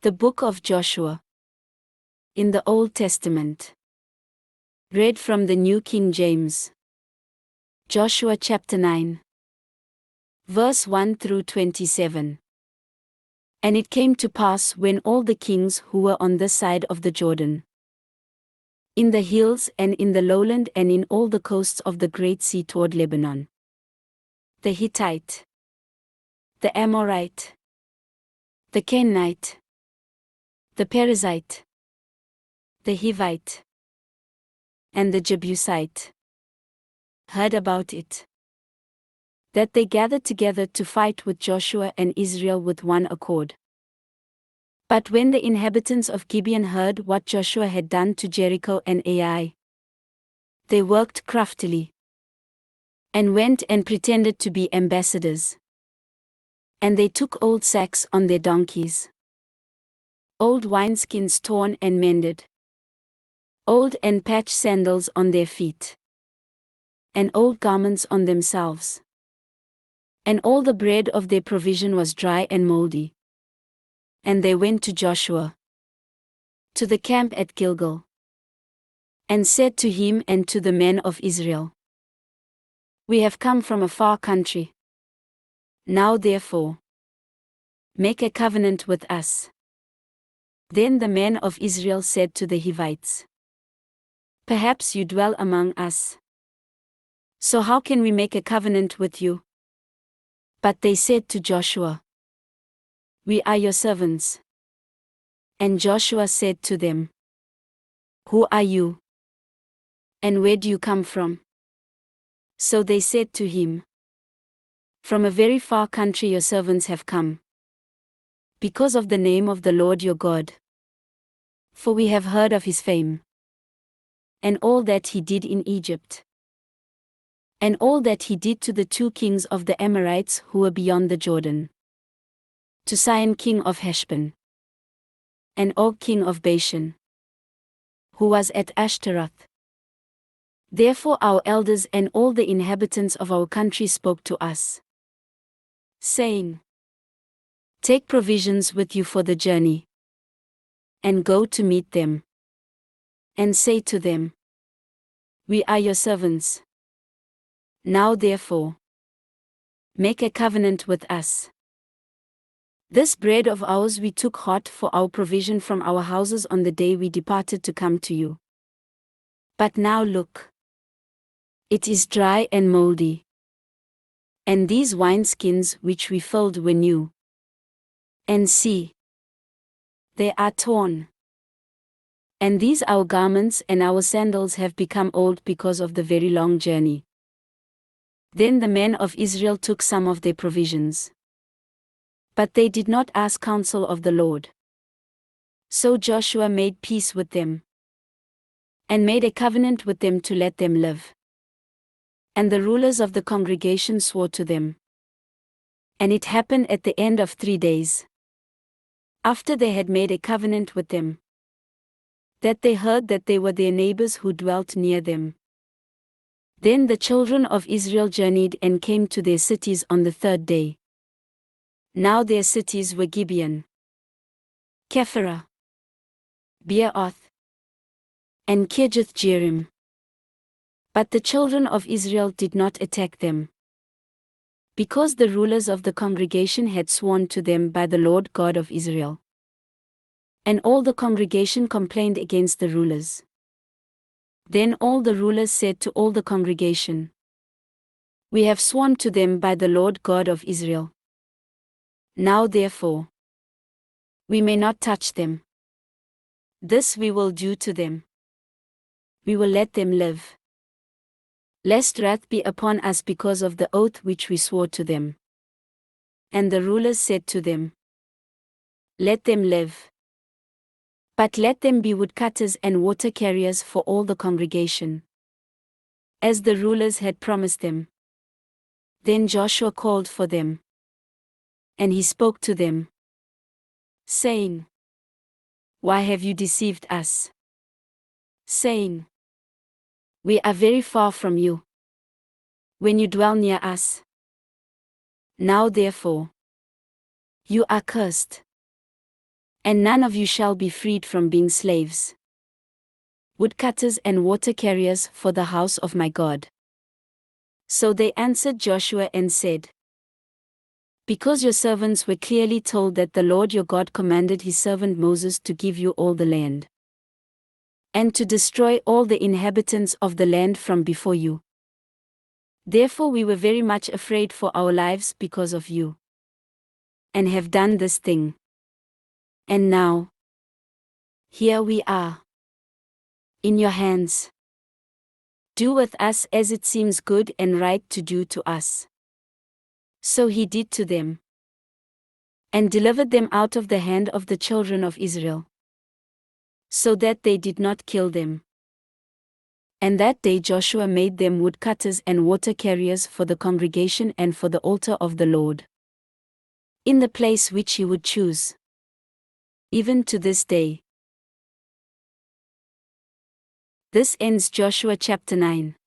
The Book of Joshua. In the Old Testament. Read from the New King James. Joshua chapter 9. Verse 1 through 27. And it came to pass when all the kings who were on this side of the Jordan, in the hills and in the lowland and in all the coasts of the great sea toward Lebanon, the Hittite, the Amorite, the Canaanite, the Perizzite, the Hivite, and the Jebusite, heard about it, that they gathered together to fight with Joshua and Israel with one accord. But when the inhabitants of Gibeon heard what Joshua had done to Jericho and Ai, they worked craftily, and went and pretended to be ambassadors. And they took old sacks on their donkeys, old wineskins torn and mended, old and patched sandals on their feet, and old garments on themselves. And all the bread of their provision was dry and moldy. And they went to Joshua, to the camp at Gilgal, and said to him and to the men of Israel, We have come from a far country. Now therefore, make a covenant with us. Then the men of Israel said to the Hivites, Perhaps you dwell among us. So how can we make a covenant with you? But they said to Joshua, We are your servants. And Joshua said to them, Who are you? And where do you come from? So they said to him, From a very far country your servants have come, because of the name of the Lord your God. For we have heard of his fame, and all that he did in Egypt, and all that he did to the two kings of the Amorites who were beyond the Jordan, to Sihon king of Heshbon, and Og king of Bashan, who was at Ashtaroth. Therefore our elders and all the inhabitants of our country spoke to us, saying, Take provisions with you for the journey, and go to meet them, and say to them, We are your servants. Now therefore, make a covenant with us. This bread of ours we took hot for our provision from our houses on the day we departed to come to you. But now look, it is dry and moldy. And these wineskins which we filled were new. And see, they are torn. And these our garments and our sandals have become old because of the very long journey. Then the men of Israel took some of their provisions. But they did not ask counsel of the Lord. So Joshua made peace with them, and made a covenant with them to let them live. And the rulers of the congregation swore to them. And it happened at the end of 3 days, after they had made a covenant with them, that they heard that they were their neighbors who dwelt near them. Then the children of Israel journeyed and came to their cities on the 3rd day. Now their cities were Gibeon, Kephirah, Beeroth, and Kirjath-jearim. But the children of Israel did not attack them, because the rulers of the congregation had sworn to them by the Lord God of Israel. And all the congregation complained against the rulers. Then all the rulers said to all the congregation, We have sworn to them by the Lord God of Israel. Now therefore, we may not touch them. This we will do to them. We will let them live, lest wrath be upon us because of the oath which we swore to them. And the rulers said to them, Let them live. But let them be woodcutters and water carriers for all the congregation, as the rulers had promised them. Then Joshua called for them, and he spoke to them, saying, Why have you deceived us? Saying, We are very far from you, when you dwell near us. Now therefore, you are cursed, And none of you shall be freed from being slaves, woodcutters and water carriers for the house of my God. So they answered Joshua and said, Because your servants were clearly told that the Lord your God commanded his servant Moses to give you all the land, and to destroy all the inhabitants of the land from before you. Therefore we were very much afraid for our lives because of you, and have done this thing. And now, here we are, in your hands. Do with us as it seems good and right to do to us. So he did to them, and delivered them out of the hand of the children of Israel, so that they did not kill them. And that day Joshua made them woodcutters and water carriers for the congregation and for the altar of the Lord, in the place which he would choose, even to this day. This ends Joshua chapter 9.